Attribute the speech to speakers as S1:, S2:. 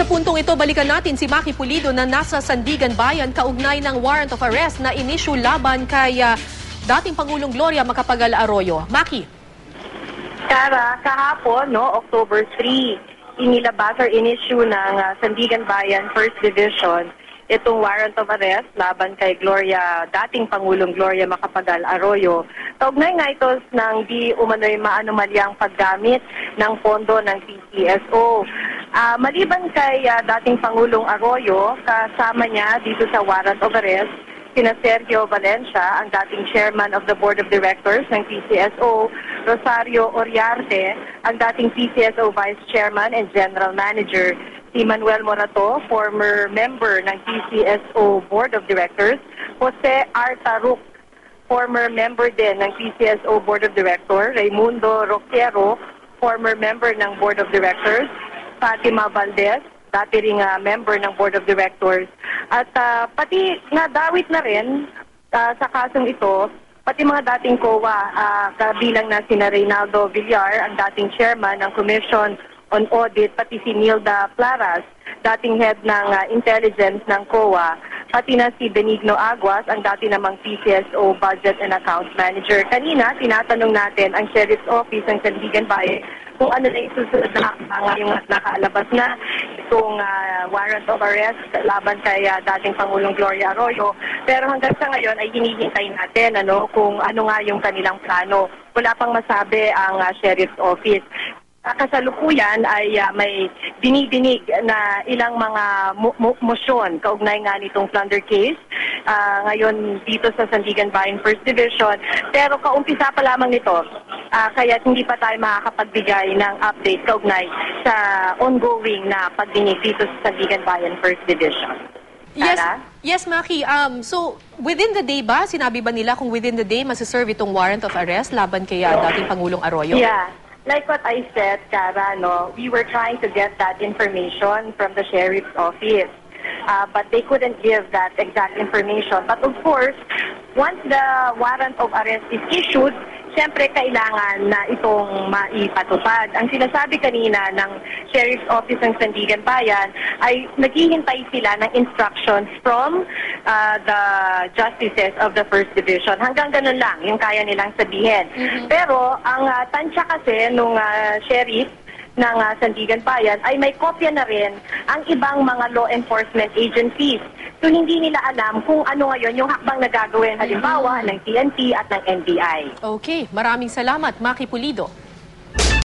S1: Sa puntong ito, balikan natin si Maki Pulido na nasa Sandigan Bayan kaugnay ng warrant of arrest na inisyu laban kay dating Pangulong Gloria Macapagal Arroyo. Maki.
S2: Kara, kahapon, October 3, inilabas or inisyu ng Sandigan Bayan 1st Division itong warrant of arrest laban kay dating Pangulong Gloria Macapagal Arroyo. Kaugnay nga ito ng di umano'y maanumalyang paggamit ng pondo ng PCSO. Maliban kay dating Pangulong Arroyo, kasama niya dito sa warrant of arrest, sina Sergio Valencia, ang dating chairman of the board of directors ng PCSO, Rosario Oriarte, ang dating PCSO vice chairman and general manager, si Manuel Morato, former member ng PCSO board of directors, Jose Artaruc, former member din ng PCSO board of directors, Raimundo Roquero, former member ng board of directors, Fatima Valdez, dati ring member ng board of directors. At pati nadawit na rin sa kasong ito, pati mga dating COA, kabilang na sina Reynaldo Villar, ang dating chairman ng Commission on Audit, pati si Nilda Plaras, dating head ng intelligence ng COA, pati na si Benigno Aguas, ang dati namang PCSO Budget and Accounts Manager. Kanina, tinatanong natin ang Sheriff's Office ng Sandigan Bayan kung ano na isusunod na yung nakalabas na itong warrant of arrest laban kay dating Pangulong Gloria Arroyo. Pero hanggang sa ngayon ay hinihintay natin kung ano nga yung kanilang plano. Wala pang masabi ang Sheriff's Office. Kasalukuyan ay may dinidinig na ilang mga motion kaugnay nga nitong plunder case ngayon dito sa Sandigan Bayan 1st Division. Pero kaumpisa pa lamang nito, kaya hindi pa tayo makakapagbigay ng update kaugnay sa ongoing na pagdinig dito sa Sandigan Bayan 1st Division.
S1: Yes, Maki. So, within the day ba, sinabi ba nila kung within the day masaserve itong warrant of arrest laban kay dating Pangulong Arroyo?
S2: Yeah. Like what I said, Cara, we were trying to get that information from the Sheriff's Office. But they couldn't give that exact information. But of course, once the warrant of arrest is issued, siyempre kailangan na itong maipatupad. Ang sinasabi kanina ng Sheriff's Office ng Sandigan Bayan ay naghihintay sila ng instructions from the justices of the 1st Division. Hanggang ganun lang yung kaya nilang sabihin. Pero ang tansya kasi nung sheriff ng Sandigan Bayan ay may kopya na rin ang ibang mga law enforcement agencies. So hindi nila alam kung ano ngayon yung hakbang na gagawin halimbawa ng TNT at ng NBI.
S1: Okay, maraming salamat, Maki Pulido.